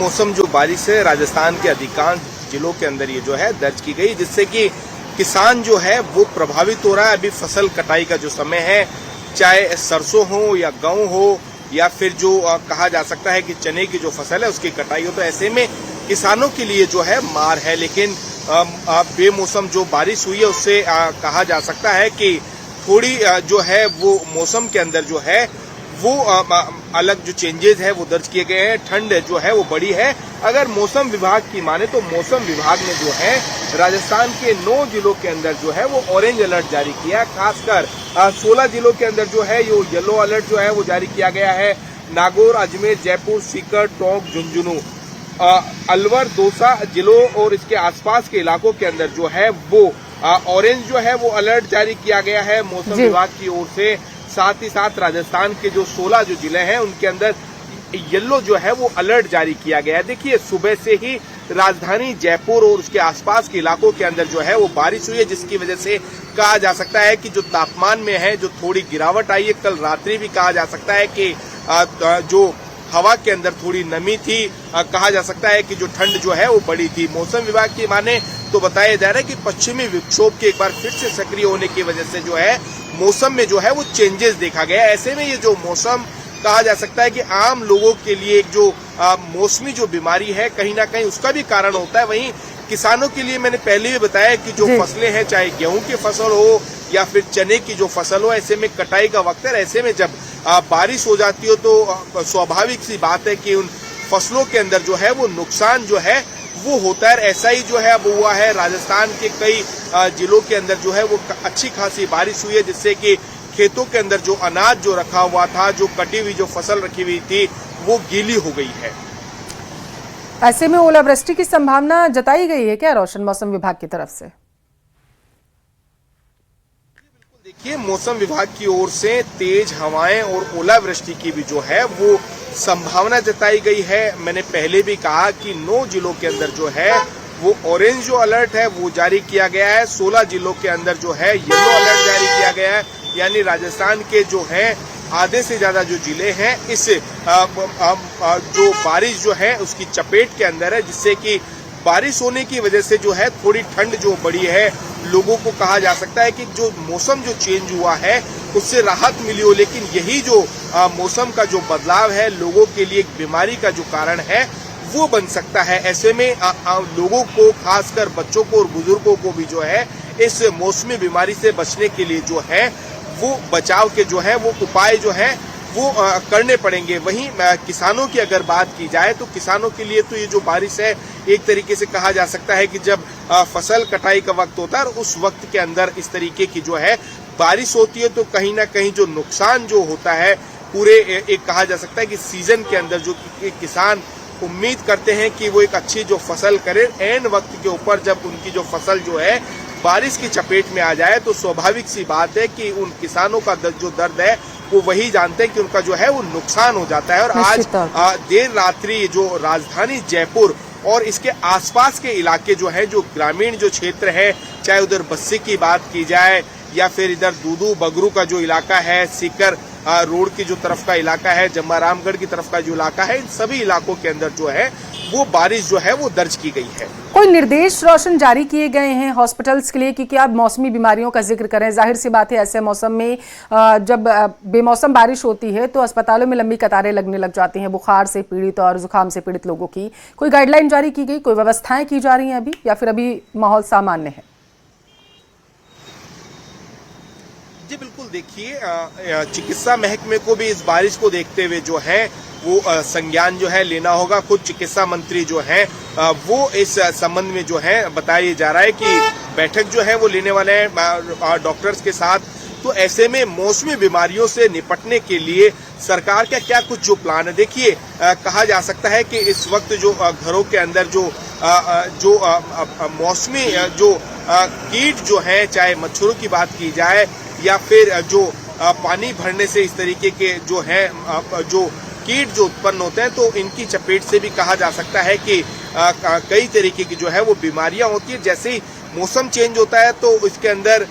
बेमौसम जो बारिश है राजस्थान के अधिकांश जिलों के अंदर ये जो है दर्ज की गई, जिससे कि किसान जो है वो प्रभावित हो रहा है। अभी फसल कटाई का जो समय है, चाहे सरसों हो या गेहूं हो या फिर जो कहा जा सकता है कि चने की जो फसल है उसकी कटाई हो, तो ऐसे में किसानों के लिए जो है मार है। लेकिन बेमौसम जो बारिश हुई है उससे कहा जा सकता है कि थोड़ी जो है वो मौसम के अंदर जो है वो अलग जो चेंजेस है वो दर्ज किए गए हैं। ठंड जो है वो बढ़ी है। अगर मौसम विभाग की माने तो मौसम विभाग ने जो है राजस्थान के 9 जिलों के अंदर जो है वो ऑरेंज अलर्ट जारी किया। खासकर 16 जिलों के अंदर जो है ये येलो अलर्ट जो है वो जारी किया गया है। नागौर, अजमेर, जयपुर, सीकर, टोंक, झुंझुनू, अलवर, दौसा जिलों और इसके आसपास के इलाकों के अंदर जो है वो ऑरेंज जो है वो अलर्ट जारी किया गया है मौसम विभाग की ओर से। साथ ही साथ राजस्थान के जो 16 जो जिले हैं उनके अंदर येलो जो है वो अलर्ट जारी किया गया है। देखिए, सुबह से ही राजधानी जयपुर और उसके आसपास के इलाकों के अंदर जो है वो बारिश हुई है, जिसकी वजह से कहा जा सकता है कि जो तापमान में है जो थोड़ी गिरावट आई है। कल रात्रि भी कहा जा सकता है कि जो हवा के अंदर थोड़ी नमी थी, कहा जा सकता है कि जो ठंड जो है वो बढ़ी थी। मौसम विभाग की माने तो बताया जा रहा है कि पश्चिमी विक्षोभ के एक बार फिर से सक्रिय होने की वजह से जो है मौसम में जो है वो चेंजेस देखा गया। ऐसे में ये जो मौसम कहा जा सकता है कि आम लोगों के लिए एक जो मौसमी जो बीमारी है कहीं ना कहीं उसका भी कारण होता है। वहीं किसानों के लिए मैंने पहले भी बताया कि जो फसलें हैं, चाहे गेहूं की फसल हो या फिर चने की जो फसल हो, ऐसे में कटाई का वक्त है। ऐसे में जब बारिश हो जाती हो तो स्वाभाविक सी बात है कि उन फसलों के अंदर जो है वो नुकसान जो है वो होता है। ऐसा ही जो है अब हुआ है। राजस्थान के कई जिलों के अंदर जो है वो अच्छी खासी बारिश हुई है, जिससे कि खेतों के अंदर जो अनाज जो रखा हुआ था, जो कटी हुई जो फसल रखी हुई थी, वो गीली हो गई है। ऐसे में ओलावृष्टि की संभावना जताई गई है क्या रोशन मौसम विभाग की तरफ से? देखिए, मौसम विभाग की ओर से तेज हवाएं और ओलावृष्टि की भी जो है वो संभावना जताई गई है। मैंने पहले भी कहा कि 9 जिलों के अंदर जो है वो ऑरेंज जो अलर्ट है वो जारी किया गया है। 16 जिलों के अंदर जो है येलो अलर्ट जारी किया गया है। यानी राजस्थान के जो है आधे से ज्यादा जो जिले हैं इस जो बारिश जो है उसकी चपेट के अंदर है, जिससे कि बारिश होने की वजह से जो है थोड़ी ठंड जो बढ़ी है। लोगों को कहा जा सकता है कि जो मौसम जो चेंज हुआ है उससे राहत मिली हो, लेकिन यही जो मौसम का जो बदलाव है लोगों के लिए एक बीमारी का जो कारण है वो बन सकता है। ऐसे में लोगों को, खासकर बच्चों को और बुजुर्गों को भी जो है इस मौसमी बीमारी से बचने के लिए जो है वो बचाव के जो है वो उपाय जो है वो करने पड़ेंगे। वहीं किसानों की अगर बात की जाए तो किसानों के लिए तो ये जो बारिश है एक तरीके से कहा जा सकता है कि जब फसल कटाई का वक्त होता है और उस वक्त के अंदर इस तरीके की जो है बारिश होती है तो कहीं ना कहीं जो नुकसान जो होता है पूरे एक कहा जा सकता है कि सीजन के अंदर जो किसान उम्मीद करते हैं कि वो एक अच्छी जो फसल करें, एन वक्त के ऊपर जब उनकी जो फसल जो है बारिश की चपेट में आ जाए तो स्वाभाविक सी बात है कि उन किसानों का जो दर्द है वो वही जानते हैं कि उनका जो है वो नुकसान हो जाता है। और आज देर रात्रि जो राजधानी जयपुर और इसके आसपास के इलाके जो है, जो ग्रामीण जो क्षेत्र है, चाहे उधर बस्सी की बात की जाए या फिर इधर दूदू बगरू का जो इलाका है, सीकर रोड की जो तरफ का इलाका है, जम्मारामगढ़ की तरफ का जो इलाका है, इन सभी इलाकों के अंदर जो है वो बारिश जो है वो दर्ज की गई है। कोई निर्देश रोशन जारी किए गए हैं हॉस्पिटल्स के लिए कि आप मौसमी बीमारियों का जिक्र करें? जाहिर सी बात है ऐसे मौसम में जब बेमौसम बारिश होती है तो अस्पतालों में लंबी कतारें लगने लग जाती हैं बुखार से पीड़ित और जुकाम से पीड़ित लोगों की। कोई गाइडलाइन जारी की गई, कोई व्यवस्थाएं की जा रही हैं अभी, या फिर अभी माहौल सामान्य है? जी बिल्कुल, देखिए चिकित्सा महकमे को भी इस बारिश को देखते हुए जो है वो संज्ञान जो है लेना होगा। खुद चिकित्सा मंत्री जो है वो इस संबंध में जो है बताया जा रहा है कि बैठक जो है वो लेने वाले हैं डॉक्टर्स के साथ। तो ऐसे में मौसमी बीमारियों से निपटने के लिए सरकार का क्या कुछ जो प्लान है, देखिए कहा जा सकता है कि इस वक्त जो घरों के अंदर जो मौसमी जो कीट जो है, चाहे मच्छरों की बात की जाए या फिर जो पानी भरने से इस तरीके के जो है जो कीट जो उत्पन्न होते हैं, तो इनकी चपेट से भी कहा जा सकता है कि कई तरीके की जो है वो बीमारियां होती है। जैसे ही मौसम चेंज होता है तो इसके अंदर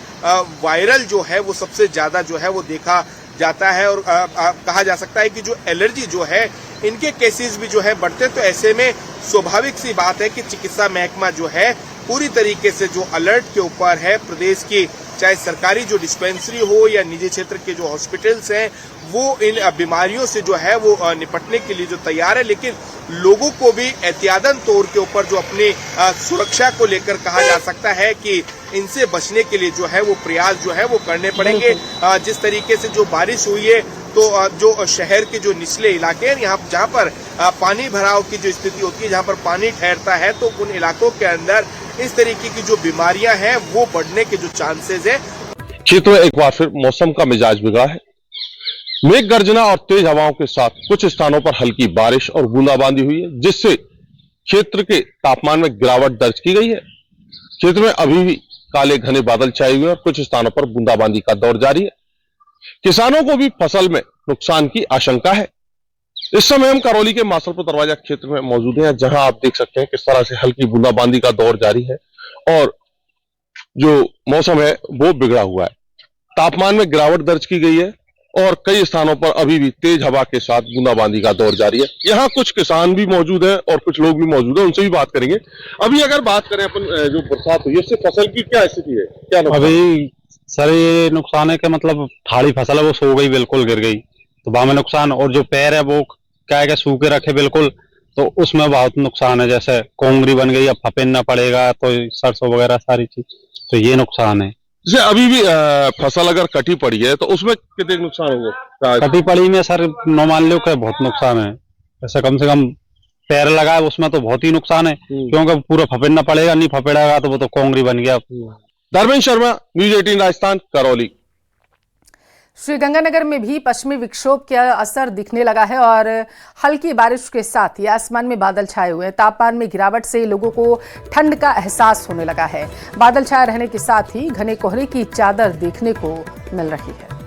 वायरल जो है वो सबसे ज्यादा जो है वो देखा जाता है और कहा जा सकता है कि जो एलर्जी जो है इनके केसेस भी जो है बढ़ते, तो ऐसे में स्वाभाविक सी बात है कि चिकित्सा महकमा जो है पूरी तरीके से जो अलर्ट के ऊपर है। प्रदेश की चाहे सरकारी जो डिस्पेंसरी हो या निजी क्षेत्र के जो हॉस्पिटल्स हैं वो इन बीमारियों से जो है वो निपटने के लिए जो तैयार है, लेकिन लोगों को भी एहतियातन तौर के ऊपर जो अपनी सुरक्षा को लेकर कहा जा सकता है कि इनसे बचने के लिए जो है वो प्रयास जो है वो करने पड़ेंगे। जिस तरीके से जो बारिश हुई है तो जो शहर के जो निचले इलाके हैं यहाँ जहाँ पर पानी भराव की जो स्थिति होती है, जहाँ पर पानी ठहरता है, तो उन इलाकों के अंदर इस तरीके की जो बीमारियां हैं वो बढ़ने के जो चांसेस है। क्षेत्र में एक बार फिर मौसम का मिजाज बिगड़ा है। मेघ गर्जना और तेज हवाओं के साथ कुछ स्थानों पर हल्की बारिश और बूंदाबांदी हुई है, जिससे क्षेत्र के तापमान में गिरावट दर्ज की गई है। क्षेत्र में अभी भी काले घने बादल छाए हुए हैं और कुछ स्थानों पर बूंदाबांदी का दौर जारी है। किसानों को भी फसल में नुकसान की आशंका है। इस समय हम करौली के मासलपुर दरवाजा क्षेत्र में मौजूद हैं, जहां आप देख सकते हैं किस तरह से हल्की बूंदाबांदी का दौर जारी है और जो मौसम है वो बिगड़ा हुआ है। तापमान में गिरावट दर्ज की गई है और कई स्थानों पर अभी भी तेज हवा के साथ बूंदाबांदी का दौर जारी है। यहाँ कुछ किसान भी मौजूद हैं और कुछ लोग भी मौजूद हैं, उनसे भी बात करेंगे। अभी अगर बात करें अपन जो बरसात हुई है उससे फसल की क्या स्थिति है, क्या नुकसान? अभी सर ये नुकसान है कि मतलब थाली फसल है वो सो गई, बिल्कुल गिर गई, तो वहां में नुकसान। और जो पैर है वो क्या है कि सूखे रखे बिल्कुल, तो उसमें बहुत नुकसान है। जैसे कोंगरी बन गई, अब फपेनना पड़ेगा, तो सरसों वगैरह सारी चीज, तो ये नुकसान है। जैसे अभी भी फसल अगर कटी पड़ी है तो उसमें कितने नुकसान होगा? कटी पड़ी में सर नो मान लो कि बहुत नुकसान है। ऐसा कम से कम पैर लगा है उसमें तो बहुत ही नुकसान है, क्योंकि पूरा फपेड़ना पड़ेगा, नहीं फपेड़ेगा तो वो तो कोंगरी बन गया। धर्मेंद्र शर्मा, न्यूज 18 राजस्थान, करौली। श्रीगंगानगर में भी पश्चिमी विक्षोभ का असर दिखने लगा है और हल्की बारिश के साथ ही आसमान में बादल छाए हुए हैं। तापमान में गिरावट से लोगों को ठंड का एहसास होने लगा है। बादल छाए रहने के साथ ही घने कोहरे की चादर देखने को मिल रही है।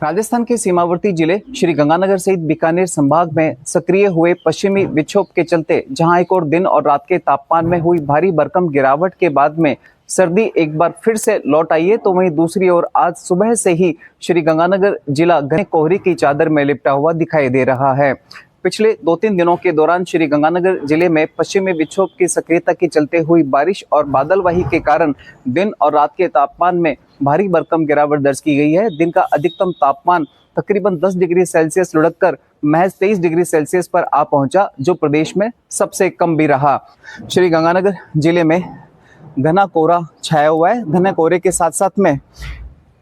राजस्थान के सीमावर्ती जिले श्रीगंगानगर सहित बीकानेर संभाग में सक्रिय हुए पश्चिमी विक्षोभ के चलते जहां एक और दिन और रात के तापमान में हुई भारी भरकम गिरावट के बाद में सर्दी एक बार फिर से लौट आई है, तो वहीं दूसरी ओर आज सुबह से ही श्रीगंगानगर जिला घने कोहरे की चादर में लिपटा हुआ दिखाई दे रहा है। पिछले 2-3 दिनों के दौरान श्रीगंगानगर जिले में पश्चिमी विक्षोभ की सक्रियता के चलते हुई बारिश और बादलवाही के कारण दिन और रात के तापमान में भारी भरकम गिरावट दर्ज की गई है। दिन का अधिकतम तापमान तकरीबन 10 डिग्री सेल्सियस लुढ़ककर महज 23 डिग्री सेल्सियस पर आ पहुंचा, जो प्रदेश में सबसे कम भी रहा। श्रीगंगानगर जिले में घना कोहरा छाया हुआ है। घने कोहरे के साथ साथ में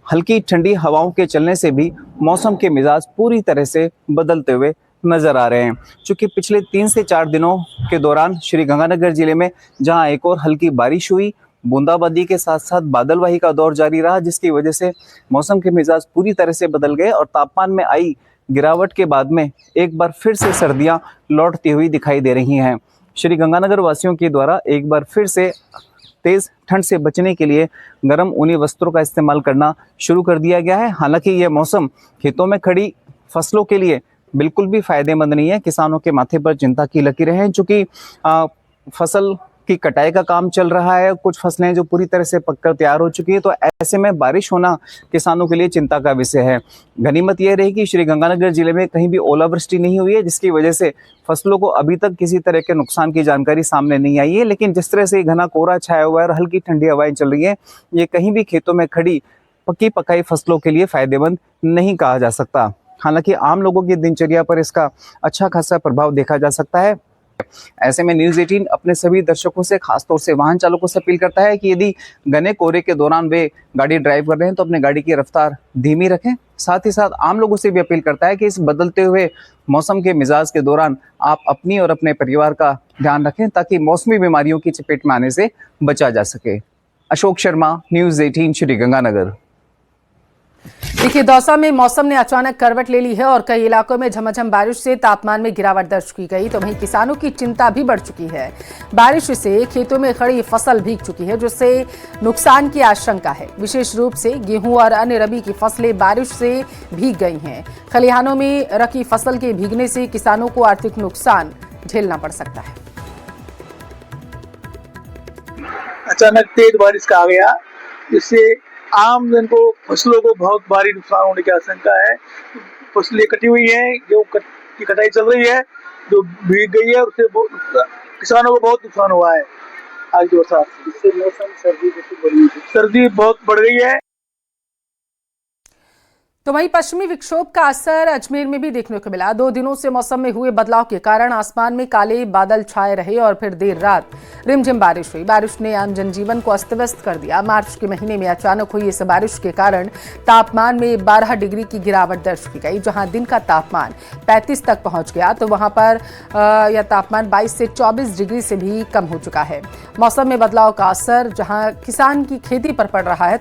हल्की ठंडी हवाओं के चलने से भी मौसम के मिजाज पूरी तरह से बदलते हुए नजर आ रहे हैं। चूंकि पिछले 3 से 4 दिनों के दौरान श्रीगंगानगर जिले में जहां एक और हल्की बारिश हुई, बूंदाबांदी के साथ साथ बादलवाही का दौर जारी रहा, जिसकी वजह से मौसम के मिजाज पूरी तरह से बदल गए और तापमान में आई गिरावट के बाद में एक बार फिर से सर्दियां लौटती हुई दिखाई दे रही हैं। श्रीगंगानगर वासियों के द्वारा एक बार फिर से तेज ठंड से बचने के लिए गर्म ऊनी वस्त्रों का इस्तेमाल करना शुरू कर दिया गया है। हालांकि यह मौसम खेतों में खड़ी फसलों के लिए बिल्कुल भी फायदेमंद नहीं है। किसानों के माथे पर चिंता की लकीरें हैं, चूंकि फसल की कटाई का काम चल रहा है। कुछ फसलें जो पूरी तरह से पककर तैयार हो चुकी है, तो ऐसे में बारिश होना किसानों के लिए चिंता का विषय है। गनीमत यह रही कि श्रीगंगानगर जिले में कहीं भी ओलावृष्टि नहीं हुई है, जिसकी वजह से फसलों को अभी तक किसी तरह के नुकसान की जानकारी सामने नहीं आई है। लेकिन जिस तरह से घना कोहरा छाया हुआ है और हल्की ठंडी हवाएं चल रही है, ये कहीं भी खेतों में खड़ी पक्की पकाई फसलों के लिए फायदेमंद नहीं कहा जा सकता। हालांकि आम लोगों की दिनचर्या पर इसका अच्छा खासा प्रभाव देखा जा सकता है। ऐसे में न्यूज 18 अपने सभी दर्शकों से, खासतौर से वाहन चालकों से अपील करता है कि यदि घने कोहरे के दौरान वे गाड़ी ड्राइव कर रहे हैं तो अपने गाड़ी की रफ्तार धीमी रखें। साथ ही साथ आम लोगों से भी अपील करता है कि इस बदलते हुए मौसम के मिजाज के दौरान आप अपनी और अपने परिवार का ध्यान रखें, ताकि मौसमी बीमारियों की चपेट में आने से बचा जा सके। अशोक शर्मा, न्यूज 18 श्रीगंगानगर। देखिए, दौसा में मौसम ने अचानक करवट ले ली है और कई इलाकों में झमाझम बारिश से तापमान में गिरावट दर्ज की गई, तो वहीं किसानों की चिंता भी बढ़ चुकी है। बारिश से खेतों में खड़ी फसल भीग चुकी है, जिससे नुकसान की आशंका है। विशेष रूप से गेहूं और अन्य रबी की फसलें बारिश से भीग गई हैं। खलिहानों में रखी फसल के भीगने से किसानों को आर्थिक नुकसान झेलना पड़ सकता है। अचानक तेज बारिश का आ गया, जिससे आमजन को फसलों को बहुत भारी नुकसान होने की आशंका है। फसलें कटी हुई हैं, गेहूं की कटाई चल रही है, जो भीग गई है उससे किसानों को बहुत नुकसान हुआ है। आज की बरसात से इससे मौसम सर्दी बहुत बढ़ गई है। तो वहीं पश्चिमी विक्षोभ का असर अजमेर में भी देखने को मिला। 2 दिनों से मौसम में हुए बदलाव के कारण आसमान में काले बादल छाए रहे और फिर देर रात रिमझिम बारिश हुई। बारिश ने आम जनजीवन को अस्त व्यस्त कर दिया। मार्च के महीने में अचानक हुई इस बारिश के कारण तापमान में 12 डिग्री की गिरावट दर्ज की गई। जहां दिन का तापमान 35 तक पहुंच गया तो वहां पर यह तापमान 22 से 24 डिग्री से भी कम हो चुका है। मौसम में बदलाव का असर जहां किसान की खेती पर पड़ रहा है